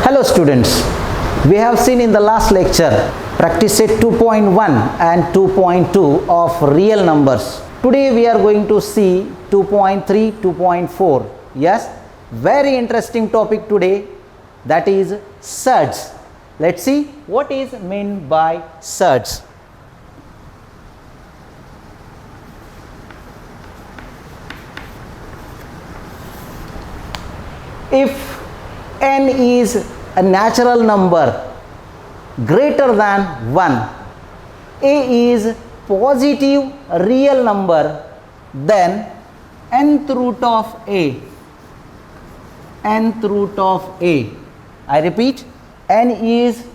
Hello students, we have seen in the last lecture practice set 2.1 and 2.2 of real numbers. Today we are going to see 2.3, 2.4. Yes, very interesting topic today, that is surds. Let's see what is meant by surds. If n is a natural number greater than 1, a is positive real number, then nth root of a, I repeat, n is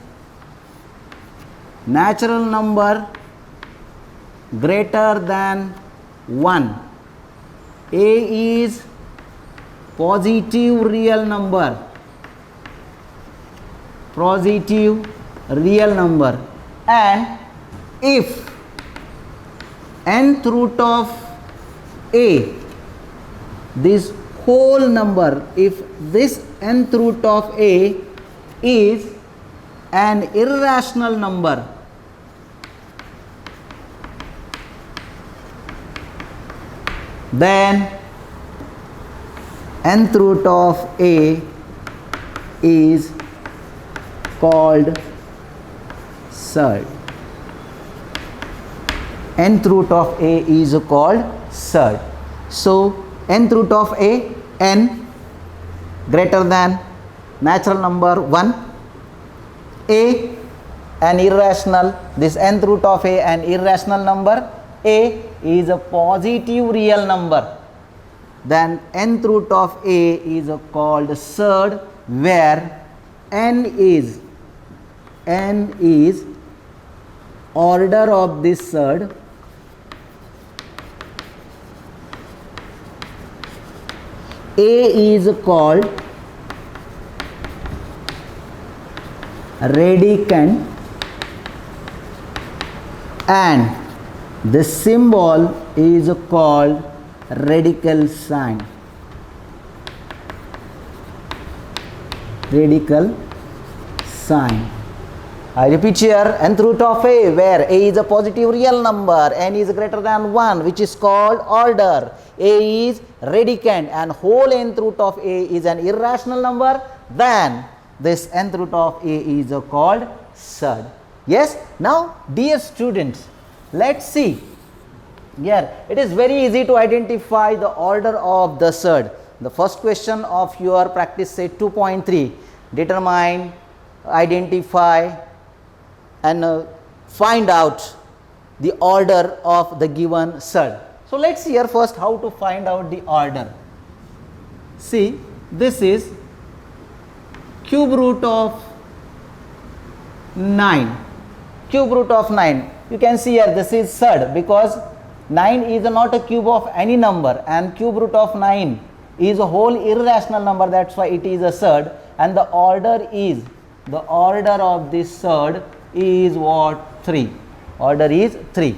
natural number greater than 1, a is positive real number, and if nth root of a, this whole number, if this nth root of a is an irrational number, then nth root of a is called surd. Nth root of a is called surd. So nth root of a, n greater than natural number 1, a an irrational, this nth root of a an irrational number, a is a positive real number, then nth root of a is called surd, where n is order of this surd, a is called radicand, and the symbol is called radical sign. I repeat here, nth root of a, where a is a positive real number, n is greater than 1, which is called order, a is radicand, and whole nth root of a is an irrational number, then this nth root of a is called surd. Yes, now dear students, let's see. Here it is very easy to identify the order of the surd. The first question of your practice set 2.3, determine, identify and find out the order of the given surd. So let's hear first how to find out the order. See, this is cube root of 9. You can see here this is surd because 9 is not a cube of any number, and cube root of 9 is a whole irrational number, that's why it is a surd, and the order of this surd is what? 3. Order is 3.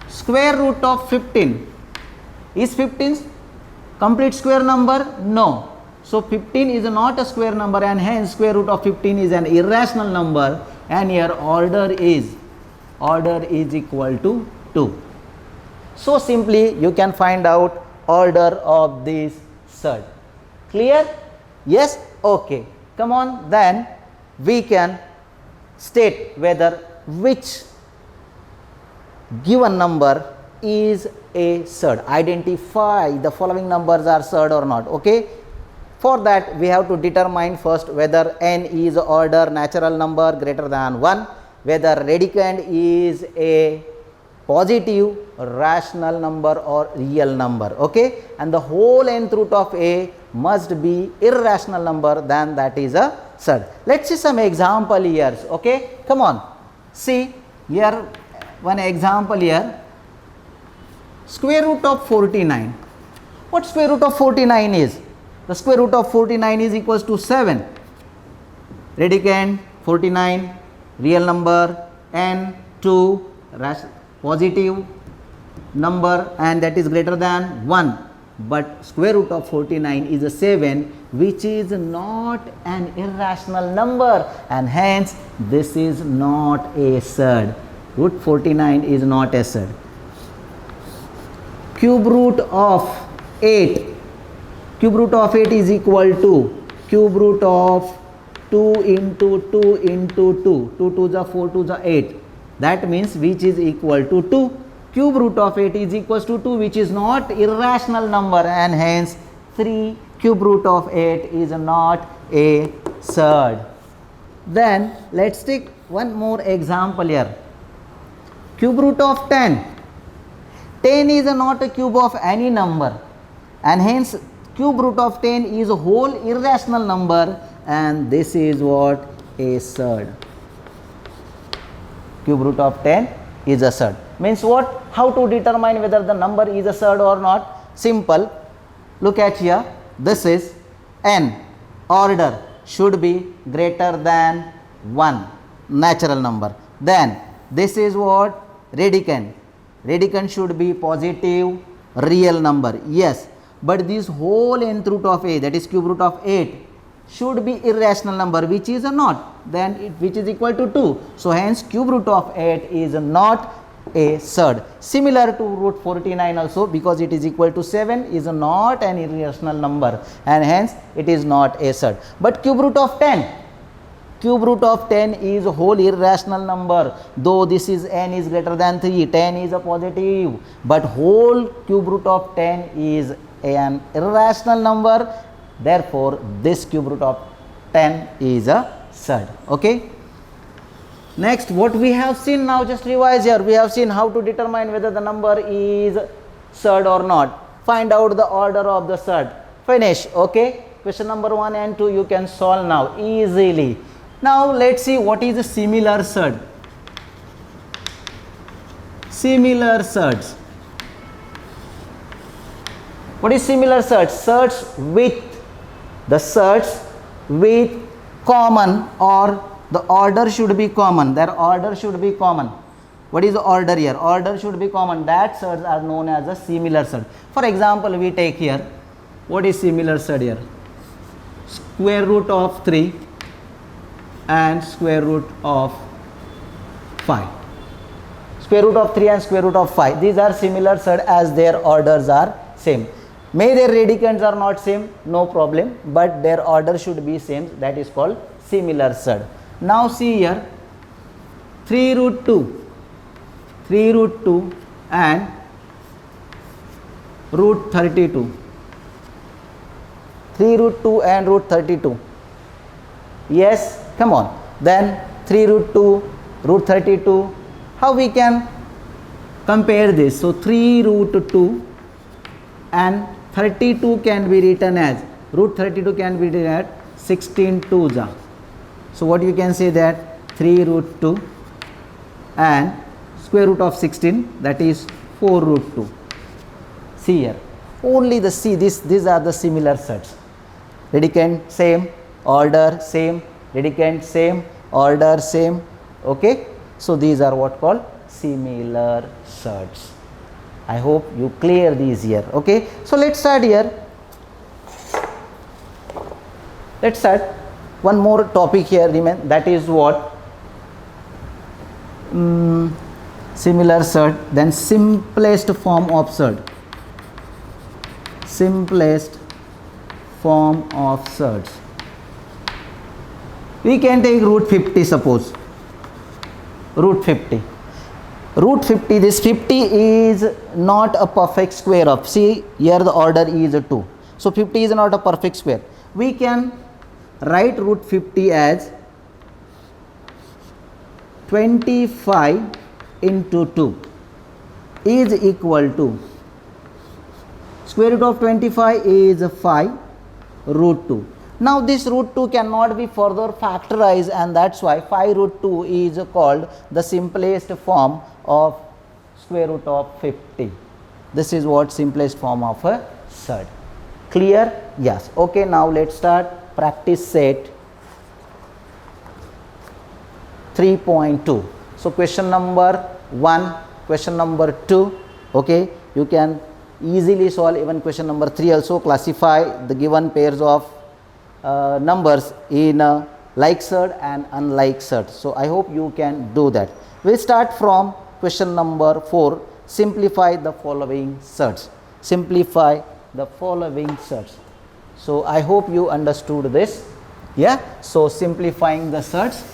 Square root of 15. Is 15 complete square number? No. So 15 is not a square number, and hence square root of 15 is an irrational number, and here order is equal to 2. So simply you can find out order of this surd. Clear? Yes? Okay. Come on, then we can state whether which given number is a surd. Identify the following numbers are surd or not. Okay. For that we have to determine first whether n is order natural number greater than 1, whether radicand is a positive rational number or real number. Okay, and the whole nth root of a must be irrational number, then that is a surd. Let's see some example here. Okay, come on, see here one example here. Square root of 49. What square root of 49 is? The square root of 49 is equals to 7. Radicand 49, real number, n 2 positive number, and that is greater than 1. but square root of 49 is a 7, which is not an irrational number, and hence this is not a surd. Root 49 is not a surd. Cube root of 8. Cube root of 8 is equal to cube root of 2 into 2 into 2. 2 to the 4 to the 8. That means which is equal to 2. Cube root of 8 is equals to 2, which is not irrational number, and hence 3 cube root of 8 is not a surd. Then let's take one more example here. Cube root of 10. 10 is not a cube of any number, and hence cube root of 10 is a whole irrational number, and this is what a surd. Cube root of 10 is a surd. Means what? How to determine whether the number is a surd or not? Simple. Look at here. This is n. Order should be greater than 1. Natural number. Then this is what? Radicand. Radicand should be positive real number. Yes. But this whole nth root of a, that is cube root of 8, should be irrational number, which is not. Then which is equal to 2. So hence cube root of 8 is not a surd. Similar to root 49 also, because it is equal to 7, is not an irrational number, and hence it is not a surd. But cube root of 10, cube root of 10 is a whole irrational number. Though this is n is greater than 3, 10 is a positive, but whole cube root of 10 is an irrational number. Therefore this cube root of 10 is a surd. Okay. Next, what we have seen now, just revise here. We have seen how to determine whether the number is surd or not. Find out the order of the surd. Finish. Okay. Question number 1 and 2 you can solve now easily. Now let's see what is a similar surd. Similar surds. What is similar surds? Surds with the surds with common, or the order should be common. Their order should be common. What is the order here? Order should be common. That surds are known as a similar surd. For example, we take here. What is similar surd here? Square root of 3 and square root of 5. Square root of 3 and square root of 5. These are similar surd as their orders are same. May their radicands are not same, no problem, but their order should be same. That is called similar surd. Now see here, 3 root 2, 3 root 2 and root 32. 3 root 2 and root 32. Yes, come on. Then 3 root 2, root 32. How we can compare this? So 3 root 2 and 32 can be written as, root 32 can be written as 16 2s. So what you can say that 3 root 2 and square root of 16, that is 4 root 2. See here, only the these are the similar surds. Radicand same, order same, radicand same, order same. Okay, so these are what called similar surds. I hope you clear these here. Okay, so let's start here. Let's start one more topic here, that is what? Similar surd, then simplest form of surd. Simplest form of surds. We can take root 50, suppose. Root 50. Root 50, this 50 is not a perfect square of, see here the order is 2. So 50 is not a perfect square. We can write root 50 as 25 into 2 is equal to, square root of 25 is 5 root 2. Now this root 2 cannot be further factorized, and that's why 5 root 2 is called the simplest form of square root of 50. This is what simplest form of a surd. Clear? Yes. Okay, now let's start practice set 3.2. So question number 1, question number 2. Okay, you can easily solve even question number 3 also. Classify the given pairs of numbers in like surd and unlike surd. So I hope you can do that. We'll start from question number 4. Simplify the following surds. Simplify the following surds. So I hope you understood this. Yeah. So simplifying the surds.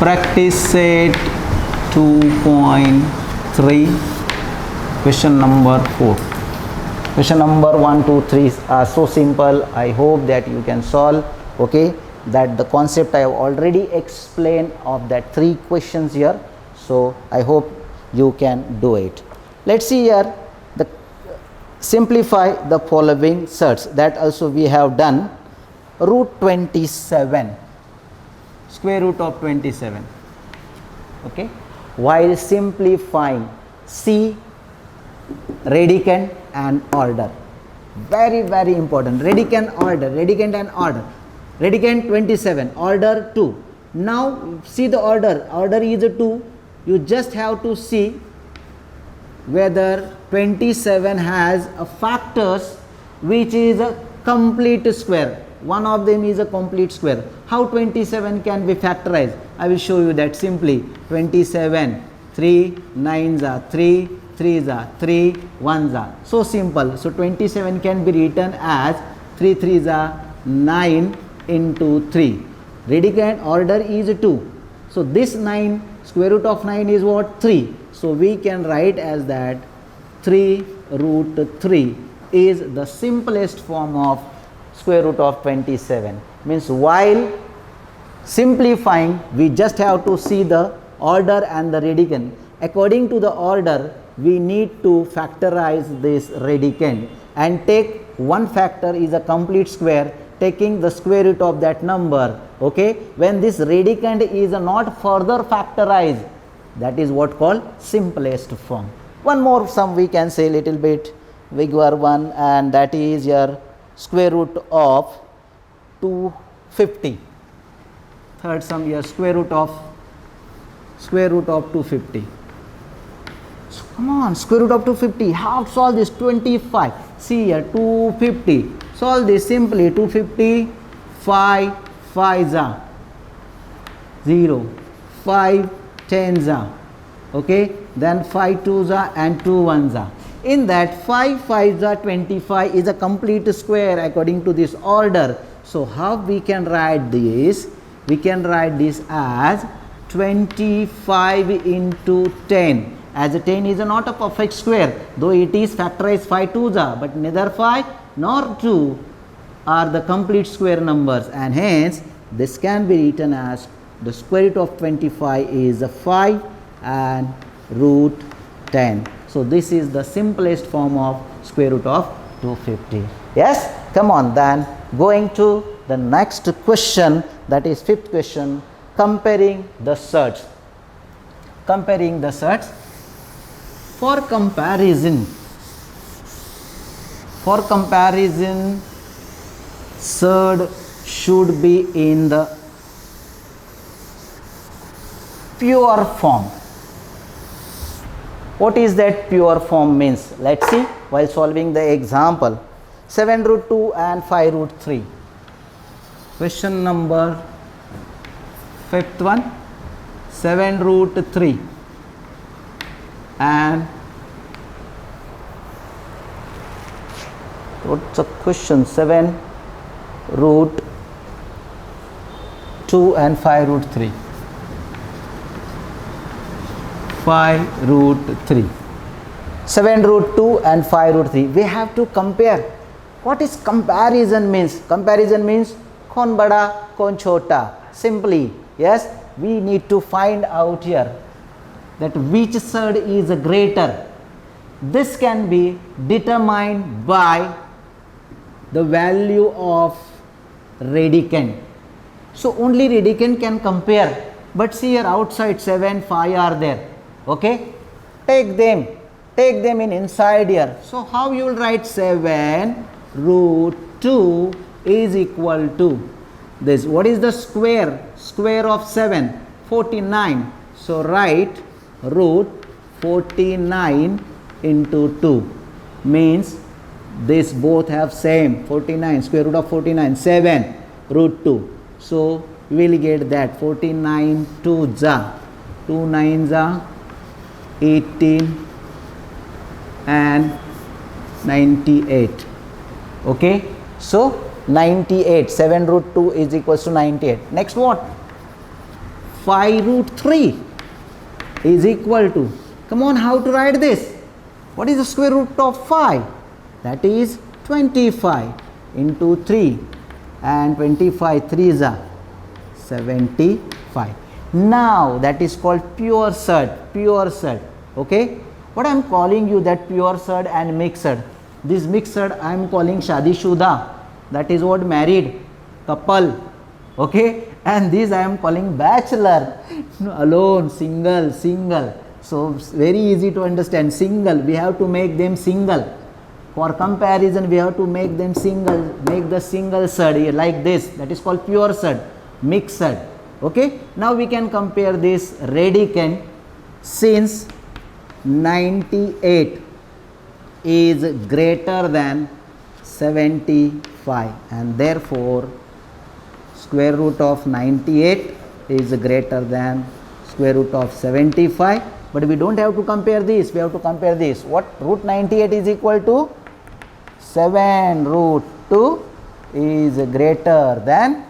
Practice set 2.3, question number 4. Question number 1, 2, 3 are so simple. I hope that you can solve. Okay, that the concept I have already explained of that 3 questions here. So I hope you can do it. Let's see here, the simplify the following surds. That also we have done. Root 27. Square root of 27. Okay, while simplifying, see radicand and order. Very, very important. Radicand order, radicand and order. Radicand 27, order 2. Now see the order. Order is 2. You just have to see whether 27 has a factors which is a complete square. One of them is a complete square. How 27 can be factorized? I will show you that simply. 27, 3 9s are 3, 3s are 3, 1s are. So simple. So 27 can be written as 3 3s are 9 into 3. Radicand order is 2. So this 9, square root of 9 is what? 3. So we can write as that 3 root 3 is the simplest form of square root of 27. Means while simplifying, we just have to see the order and the radicand. According to the order, we need to factorize this radicand and take one factor is a complete square, taking the square root of that number. Okay, when this radicand is not further factorized, that is what called simplest form. One more sum we can say little bit bigger one, and that is your square root of 250. Third sum here, square root of 250. So come on, square root of 250. How to solve this? 25. See here, 250. Solve this simply. 250, 5 5s are 0, 5 10s are. Okay, then 5 2s are and 2 1s are. In that 5 5s are 25 is a complete square according to this order. So how we can write this? We can write this as 25 into 10, as a 10 is not a perfect square, though it is factorized 5 2s are, but neither 5 nor 2 are the complete square numbers, and hence this can be written as the square root of 25 is 5 and root 10. So this is the simplest form of square root of 250. Yes, come on, then going to the next question, that is 5th question, comparing the surds. Comparing the surds. For comparison, surd should be in the pure form. What is that pure form means? Let's see while solving the example. 7 root 2 and 5 root 3. Question number 5th one. 7 root 3 and what's the question? 7 root 2 and 5 root 3. 5 root 3. 7 root 2 and 5 root 3. We have to compare. What is comparison means? Comparison means kaun bada, kaun chota. Simply, yes, we need to find out here that which surd is greater. This can be determined by the value of radicand. So only radicand can compare. But see here outside 7, 5 are there. Okay, take them take them in inside here. So how you will write 7 root 2 is equal to this. What is the square? Square of 7? 49. So write root 49 into 2 means this both have same 49, square root of 49, 7 root 2. So we will get that 49 2 ja, 2 9 ja, 18 and 98. Okay, so 98, 7 root 2 is equals to 98. Next what? 5 root 3 is equal to, come on, how to write this? What is the square root of 5? That is 25 into 3, and 25 3 is a 75. Now that is called pure surd, pure surd. Okay, what I am calling you that pure surd and mixed. This mixed I am calling Shadi Shuda, that is what married couple. Okay, and this I am calling bachelor, alone, single, single. So very easy to understand. Single, we have to make them single. For comparison, we have to make them single, make the single surd like this. That is called pure surd, mixed surd. Okay, now we can compare this radicand. Since 98 is greater than 75 and therefore square root of 98 is greater than square root of 75. But we don't have to compare this, we have to compare this. What? Root 98 is equal to 7 root 2 is greater than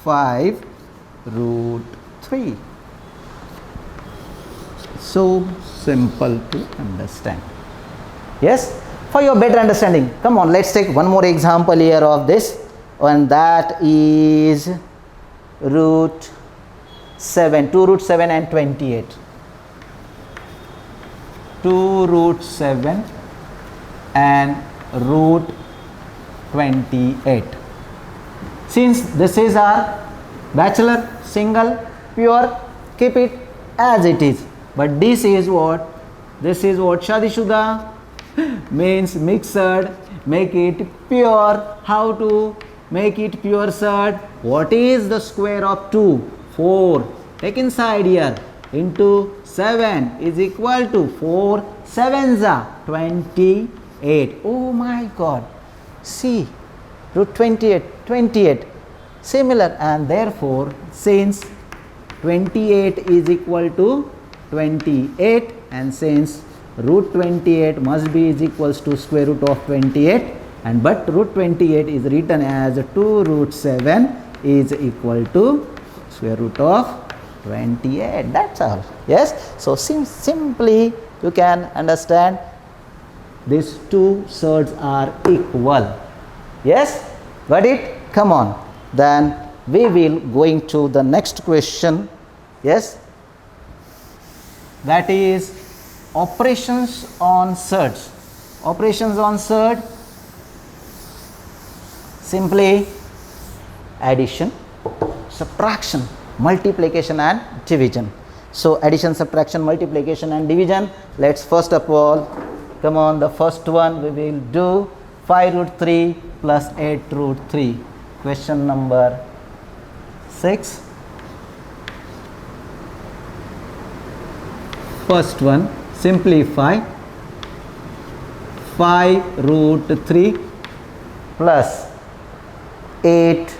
5 root 3. So simple to understand. Yes, for your better understanding, come on, let's take one more example here of this, and that is root 7, 2 root 7 and 28. 2 root 7 and root 28. Since this is our bachelor, single, pure, keep it as it is. But this is what? This is what Shadi Shuda means mixed, make it pure. How to make it pure surd? What is the square of 2? 4. Take inside here into 7 is equal to 4 7s are 28. Oh my God. See, root 28 similar, and therefore since 28 is equal to 28 and since root 28 must be is equals to square root of 28, and but root 28 is written as 2 root 7 is equal to square root of 28. That's all. Yes, so simply you can understand these two surds are equal. Yes, got it? Come on, then we will going to the next question. Yes, that is operations on surds. Operations on surd, simply addition, subtraction, multiplication and division. So addition, subtraction, multiplication and division. Let's first of all, come on, the first one we will do 5 root 3 plus 8 root 3. Question number 6. First one, simplify 5 root 3 plus 8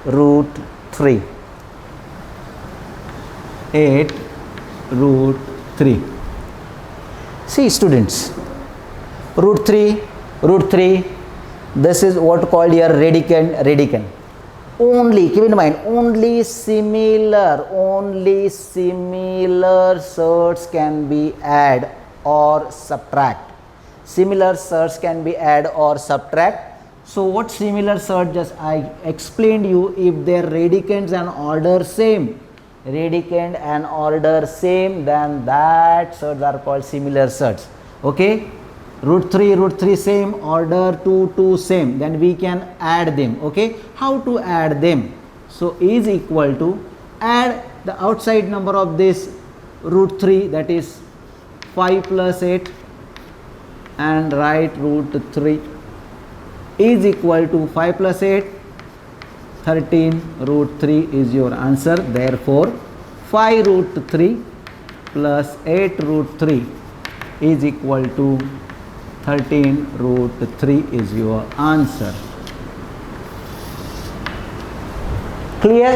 root 3. 8 root 3. See students, root 3, this is what called here radicand. Only, keep in mind, only similar surds can be add or subtract. Similar surds can be add or subtract. So what similar surd? Just I explained you, if their radicands and order same, then that surds are called similar surds. Okay, root 3 same, order 2 same, then we can add them. Okay, how to add them? So is equal to add the outside number of this root 3, that is 5 plus 8 and write root 3 is equal to 5 plus 8, 13 root 3 is your answer. Therefore, 5 root 3 plus 8 root 3 is equal to 13 root 3 is your answer. Clear?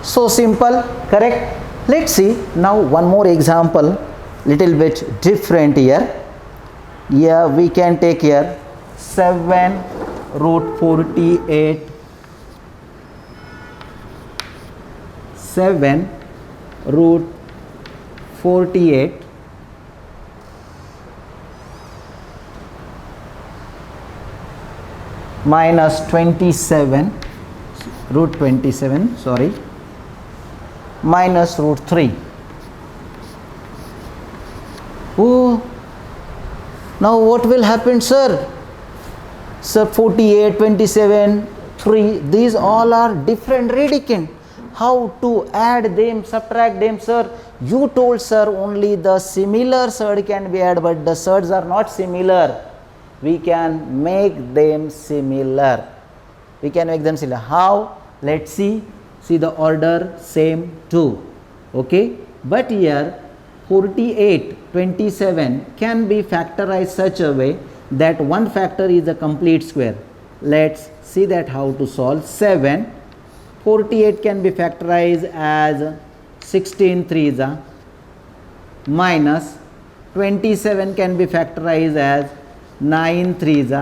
So simple, correct? Let's see now one more example, little bit different here. Here we can take here 7 root 48, 7 root 48 minus 27 root 27 sorry minus root 3. Oh, now what will happen, sir? Sir, 48, 27, 3, these all are different radicand. How to add them, subtract them, sir? You told, sir, only the similar surd can be added, but the surds are not similar. We can make them similar. We can make them similar. How? Let's see. See the order same 2. Okay. But here 48, 27 can be factorized such a way that one factor is a complete square. Let's see that how to solve. 7, 48 can be factorized as 16 threes minus 27 can be factorized as 9 threes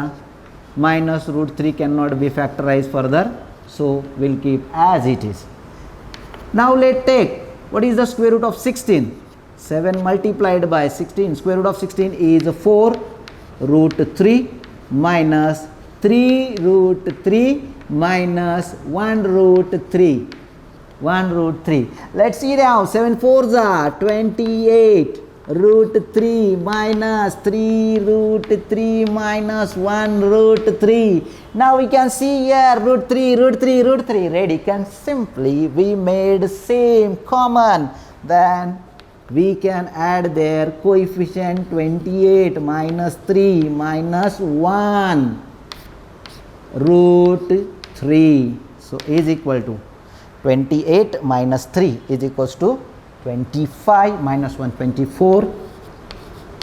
minus root 3 cannot be factorized further. So, we will keep as it is. Now, let's take what is the square root of 16? 7 multiplied by 16, square root of 16 is 4 root 3 minus 3 root 3 minus 1 root 3. 1 root 3. Let's see now. 7 fours are 28 root 3 minus 3 root 3 minus 1 root 3. Now we can see here root 3, root 3, root 3. Radicand simply we made same common. Then we can add their coefficient 28 minus 3 minus 1 root 3. So is equal to 28 minus 3 is equals to 25 minus 1, 24.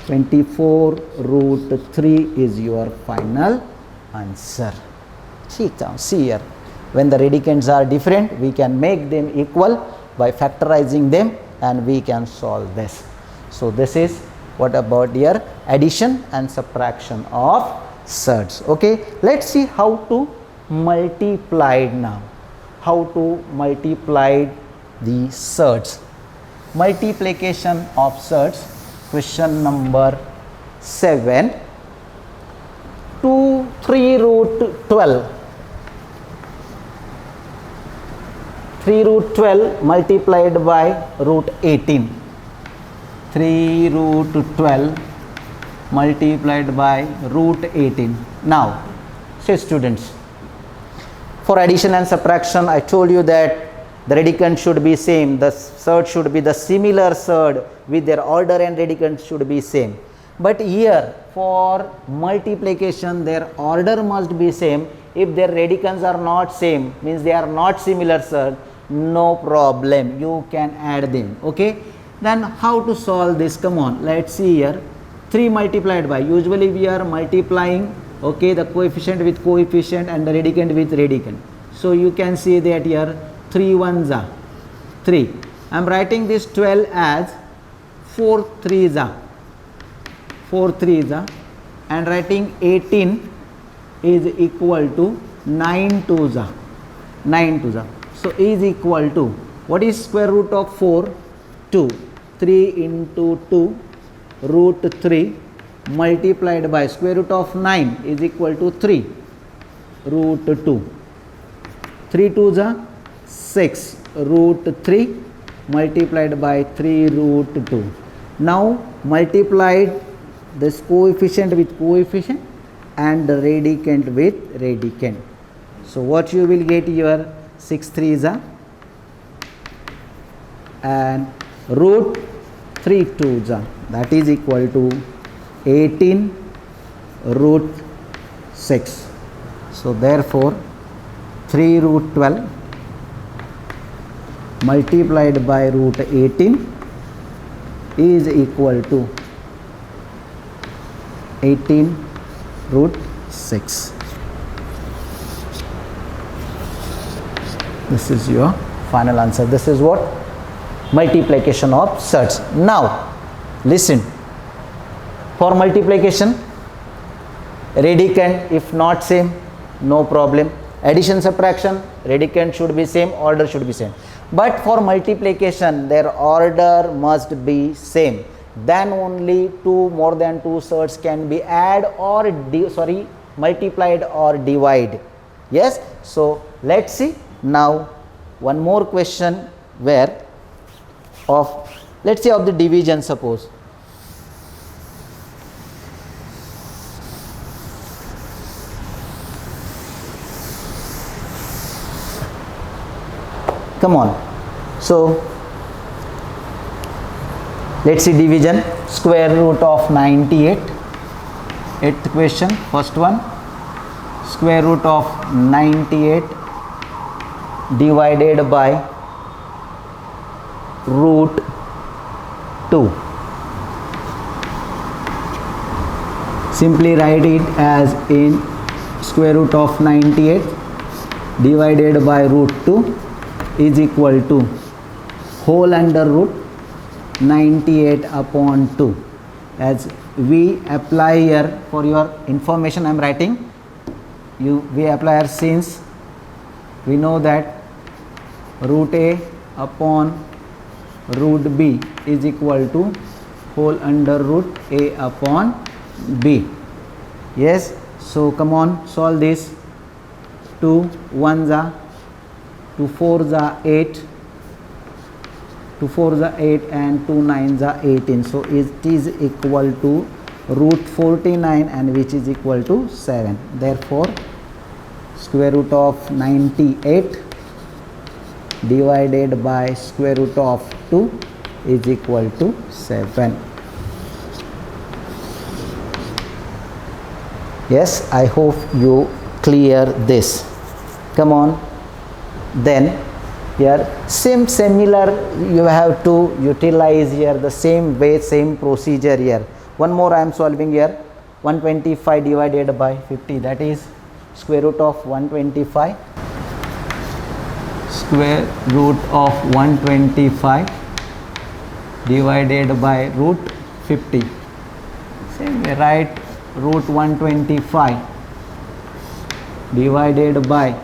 24 root 3 is your final answer. See here, when the radicands are different, we can make them equal by factorizing them and we can solve this. So this is what about your addition and subtraction of surds. Okay, let's see how to multiply now. How to multiply the surds. Multiplication of surds, question number 7. 3 root 12. 3 root 12 multiplied by root 18. 3 root 12 multiplied by root 18. Now, say students, for addition and subtraction, I told you that the radicand should be same. The surd should be the similar surd with their order and radicand should be same. But here for multiplication, their order must be same. If their radicands are not same, means they are not similar surd, no problem. You can add them. Okay. Then how to solve this? Come on. Let's see here. 3 multiplied by. Usually we are multiplying. Okay, the coefficient with coefficient and the radicand with radicand. So you can see that here 3 ones are 3. I am writing this 12 as 4 threes are 4 threes are and writing 18 is equal to 9 twos are 9 twos are. So is equal to, what is square root of 4? 2. 3 into 2 root 3 multiplied by square root of 9 is equal to 3 root 2. 3 twos are 6 root 3 multiplied by 3 root 2. Now multiplied this coefficient with coefficient and the radicand with radicand. So what you will get here? 6 threes are and root 3 twos are that is equal to 18 root 6. So therefore 3 root 12 multiplied by root 18 is equal to 18 root 6. This is your final answer. This is what? Multiplication of surds. Now listen, for multiplication, radicand if not same, no problem. Addition, subtraction, radicand should be same, order should be same. But for multiplication, their order must be same. Then only more than two surds can be multiplied or divide. Yes. So let's see now one more question where let's say of the division. Suppose come on. So let's see division. Square root of 98. 8th question, first one. Square root of 98 divided by root 2. Simply write it as in square root of 98 divided by root 2 is equal to whole under root 98 upon 2. As we apply here, for your information I am writing, we apply here since we know that root a upon root b is equal to whole under root a upon b. Yes. So come on, solve this. 2 1s are 2 4s are 8, 2 4s are 8 and 2 9s are 18. So it is equal to root 49 and which is equal to 7. Therefore square root of 98 divided by square root of 2 is equal to 7. Yes, I hope you clear this. Come on. Then here similar you have to utilize here the same way, same procedure here. One more I am solving here. 125 divided by 50, that is square root of 125. Square root of 125 divided by root 50. Same way, write root 125 divided by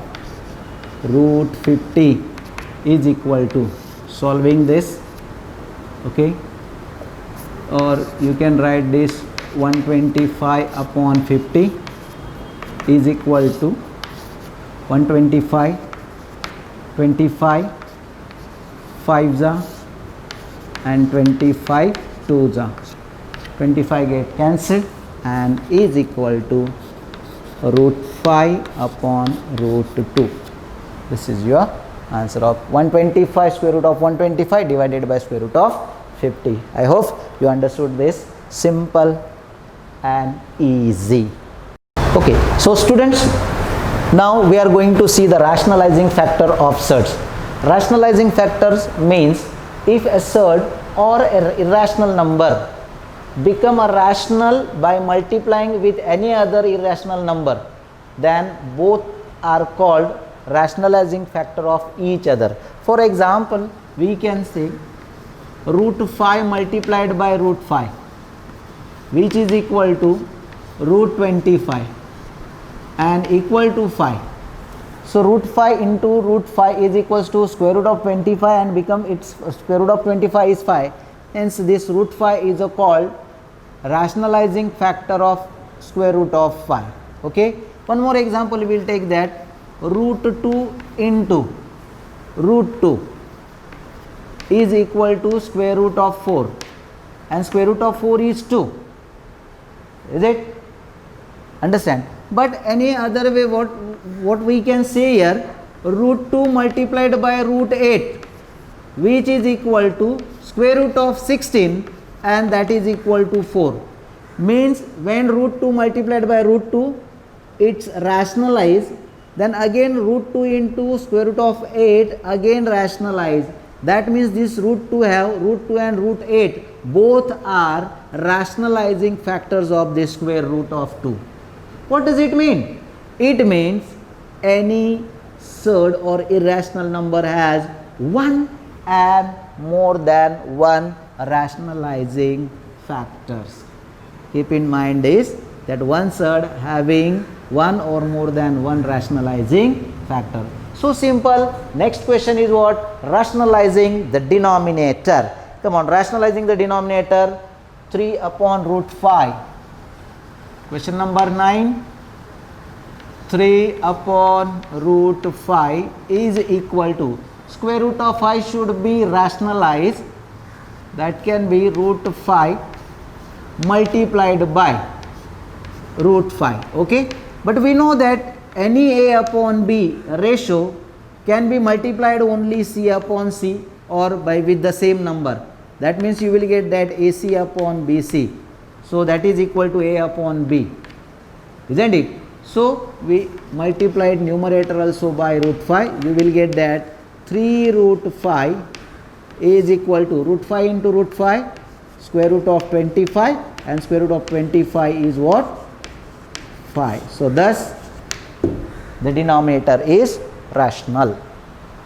root 50 is equal to, solving this, okay, or you can write this 125 upon 50 is equal to 125 25 5s are and 25 2s are, 25 get cancelled and is equal to root 5 upon root 2. This is your answer of 125 square root of 125 divided by square root of 50. I hope you understood this. Simple and easy. Okay, so students, now we are going to see the rationalizing factor of surds. Rationalizing factors means if a surd or an irrational number become a rational by multiplying with any other irrational number, then both are called rationalizing factor of each other. For example, we can say root 5 multiplied by root 5, which is equal to root 25 and equal to 5. So root 5 into root 5 is equals to square root of 25 and become its square root of 25 is 5. Hence this root 5 is called rationalizing factor of square root of 5. Okay. One more example we will take, that root 2 into root 2 is equal to square root of 4 and square root of 4 is 2. Is it? Understand? But any other way, what we can say here, root 2 multiplied by root 8, which is equal to square root of 16 and that is equal to 4. Means when root 2 multiplied by root 2, it's rationalized. Then again root 2 into square root of 8, again rationalize. That means this root 2 have root 2 and root 8 both are rationalizing factors of the square root of 2. What does it mean? It means any surd or irrational number has one and more than one rationalizing factors. Keep in mind is that one surd having one or more than one rationalizing factor. So simple. Next question is what? Rationalizing the denominator. Come on, rationalizing the denominator. 3 upon root 5. Question number 9. 3 upon root 5 is equal to, square root of 5 should be rationalized. That can be root 5 multiplied by root 5. Okay. But we know that any A upon B ratio can be multiplied only C upon C or by with the same number. That means you will get that AC upon BC. So that is equal to A upon B, isn't it? So we multiplied numerator also by root 5. You will get that 3 root 5 is equal to root 5 into root 5 square root of 25, and square root of 25 is what? 5. So thus the denominator is rational.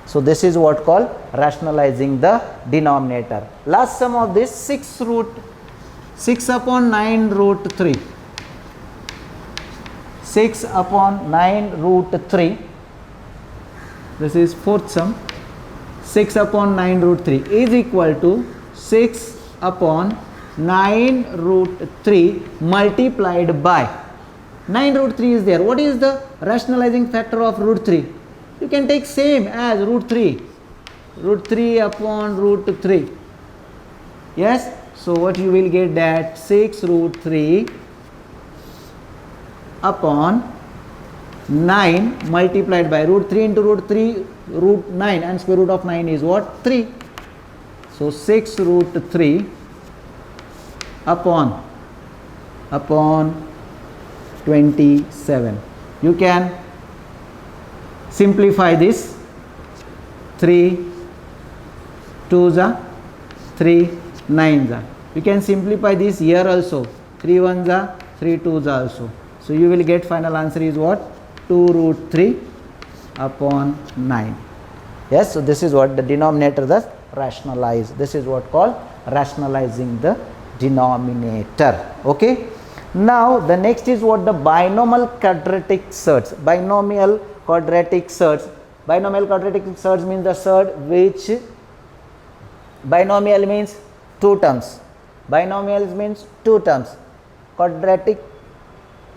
So this is what called rationalizing the denominator. Last sum of this, 6 upon 9 root 3. 6 upon 9 root 3. This is fourth sum. 6 upon 9 root 3 is equal to 6 upon 9 root 3 multiplied by 9 root 3 is there. What is the rationalizing factor of root 3? You can take same as root 3. Root 3 upon root 3. Yes. So what you will get that 6 root 3 upon 9 multiplied by root 3 into root 3 root 9, and square root of 9 is what? 3. So 6 root 3 upon 27. You can simplify this. 3 2s are 3 9s are. You can simplify this here also. 3 1s are 3 2s are also. So you will get final answer is what? 2 root 3 upon 9. Yes, so this is what the denominator thus rationalize. This is what called rationalizing the denominator. Okay. Now the next is what? The binomial quadratic surds. Binomial quadratic surds. Binomial quadratic surds means the surd which, binomial means two terms. Binomial means two terms. Quadratic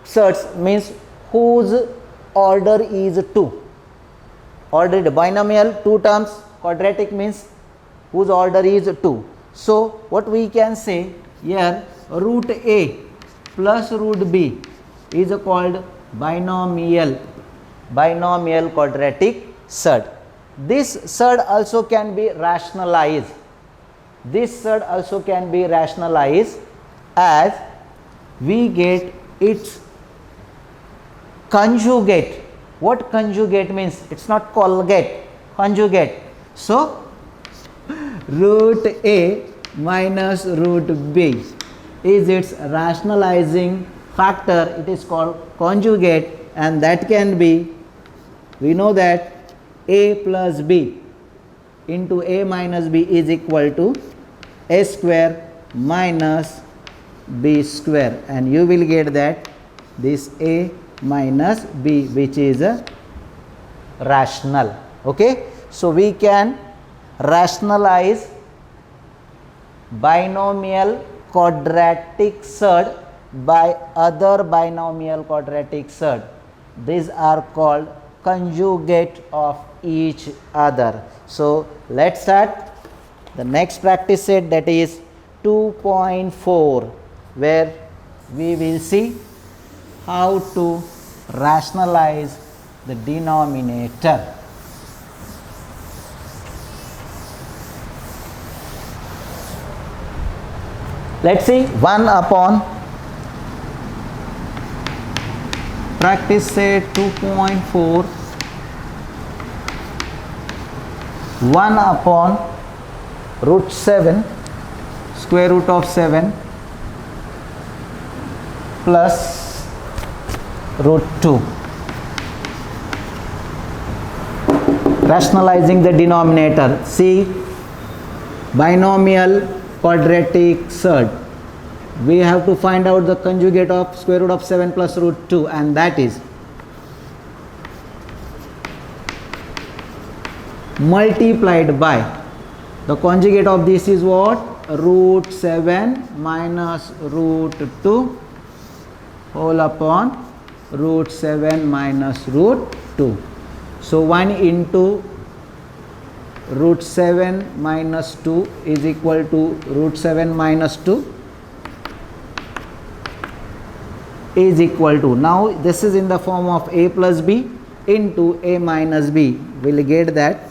surds means whose order is 2. Ordered binomial, two terms. Quadratic means whose order is 2. So what we can say here, root A plus root B is called binomial quadratic surd. This surd also can be rationalized. This surd also can be rationalized as we get its conjugate. What conjugate means? It's not colgate, conjugate. So root A minus root B is its rationalizing factor. It is called conjugate, and that can be, we know that A plus B into A minus B is equal to A square minus B square, and you will get that this A minus B, which is a rational. Okay. So we can rationalize binomial quadratic surd by other binomial quadratic surd. These are called conjugate of each other. So let's start the next practice set, that is 2.4, where we will see how to rationalize the denominator. Let's see, 1 upon practice set 2.4, 1 upon root 7 square root of 7 plus root 2. Rationalizing the denominator, see, binomial quadratic surd, we have to find out the conjugate of square root of 7 plus root 2, and that is multiplied by the conjugate of this is what? Root 7 minus root 2 whole upon root 7 minus root 2. So 1 into root 7 minus 2 is equal to root 7 minus 2 is equal to, now this is in the form of a plus b into a minus b. We'll get that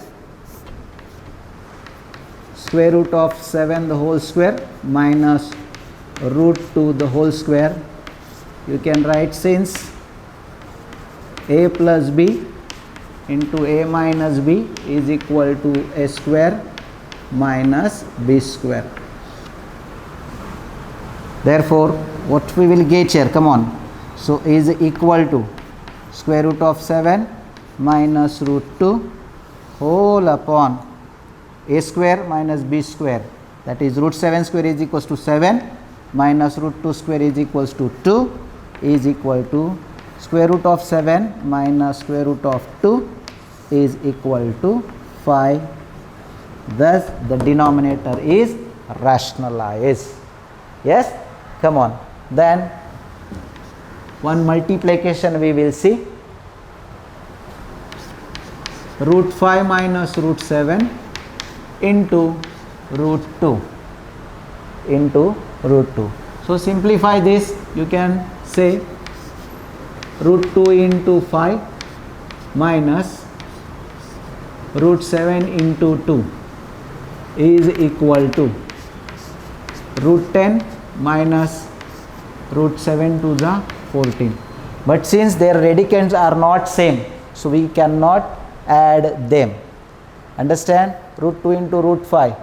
square root of 7 the whole square minus root 2 the whole square. You can write, since a plus b into a minus b is equal to a square minus b square. Therefore, what we will get here, come on, so is equal to square root of 7 minus root 2 whole upon a square minus b square, that is root 7 square is equals to 7 minus root 2 square is equals to 2 is equal to square root of 7 minus square root of 2 is equal to 5. Thus the denominator is rationalized. Yes, come on. Then one multiplication we will see, root 5 minus root 7 into root 2 into root 2. So simplify this, you can say root 2 into 5 minus root 7 into 2 is equal to root 10 minus root 7 to the 14. But since their radicands are not same, so we cannot add them. Understand? Root 2 into root 5,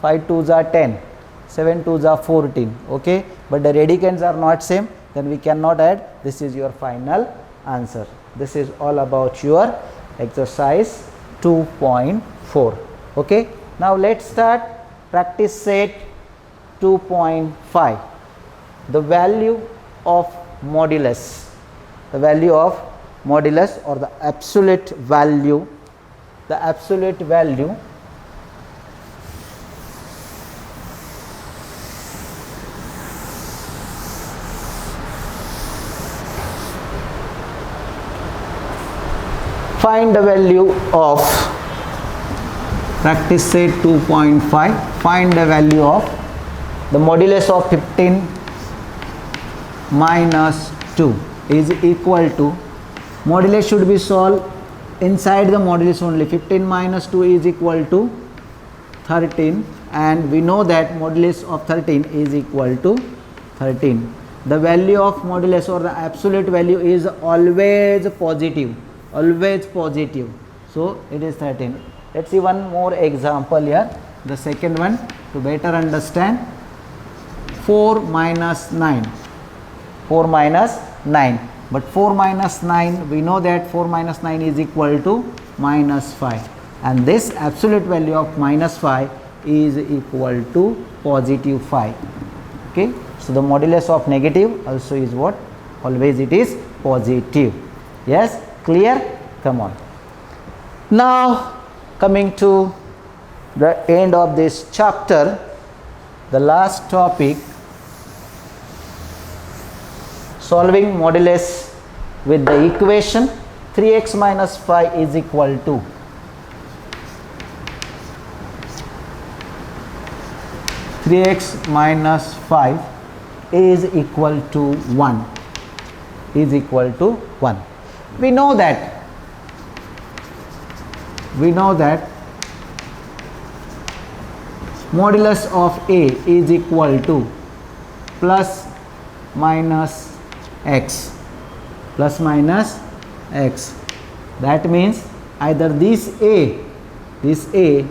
5 to the 10, 7 to the 14. Okay, but the radicands are not same, then we cannot add. This is your final answer. This is all about your exercise 2.4. Okay, now let's start practice set 2.5. The value of modulus, the value of modulus or the absolute value, find the value of practice set 2.5. Find the value of the modulus of 15 minus 2 is equal to, modulus should be solved inside the modulus only. 15 minus 2 is equal to 13, and we know that modulus of 13 is equal to 13. The value of modulus or the absolute value is always positive, so it is 13. Let's see one more example here, the second one, to better understand. 4 minus 9, but 4 minus 9, we know that 4 minus 9 is equal to minus 5, and this absolute value of minus 5 is equal to positive 5. Okay, so the modulus of negative also is what? Always it is positive. Yes, clear? Come on. Now coming to the end of this chapter, the last topic, solving modulus with the equation 3x minus 5 is equal to 3x minus 5 is equal to 1, is equal to 1. We know that modulus of a is equal to plus minus x, plus minus x. That means either this a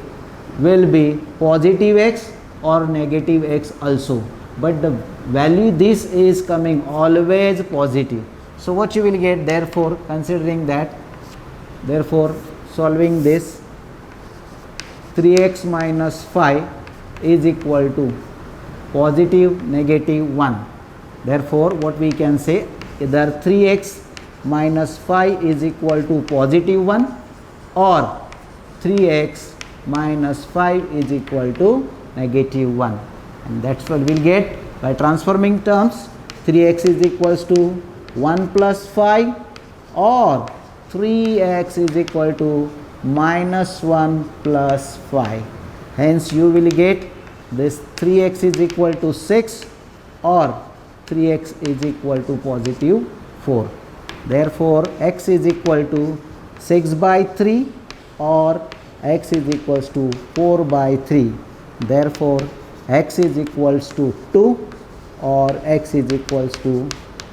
will be positive x or negative x also, but the value this is coming always positive. So what you will get, therefore considering that, therefore solving this, 3x minus 5 is equal to positive negative 1. Therefore what we can say, either 3x minus 5 is equal to positive 1 or 3x minus 5 is equal to negative 1, and that's what we'll get by transforming terms. 3x is equals to 1 plus 5 or 3x is equal to minus 1 plus 5. Hence you will get this 3x is equal to 6 or 3x is equal to positive 4. Therefore x is equal to 6 by 3 or x is equals to 4 by 3. Therefore x is equals to 2 or x is equals to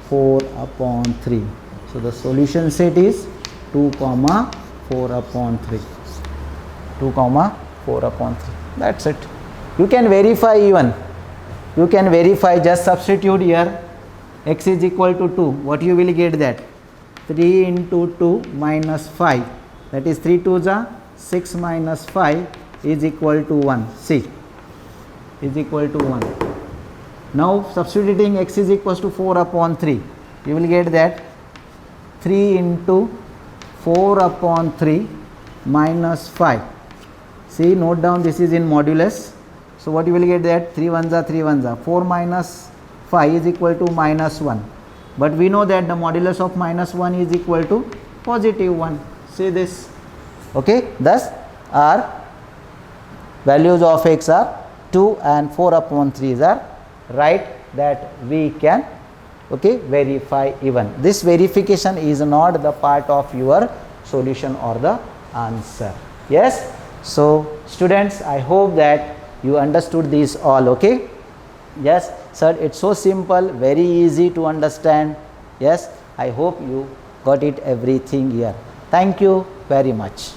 4 upon 3. So the solution set is 2 comma 4 upon 3. 2 comma 4 upon 3. That's it. You can verify even. You can verify, just substitute here x is equal to 2. What you will get that? 3 into 2 minus 5. That is 3 2s are 6 minus 5 is equal to 1. See, is equal to 1. Now substituting x is equals to 4 upon 3. You will get that 3 into 4 upon 3 minus 5. See, note down, this is in modulus. So what you will get that 3 1s are 3 1s are 4 minus 5 is equal to minus 1. But we know that the modulus of minus 1 is equal to positive 1. See this. Okay. Thus our values of x are 2 and 4 upon 3 are right, that we can verify even. This verification is not the part of your solution or the answer. Yes. So students, I hope that you understood this all. Okay. Yes sir, it's so simple, very easy to understand. Yes, I hope you got it everything here. Thank you very much.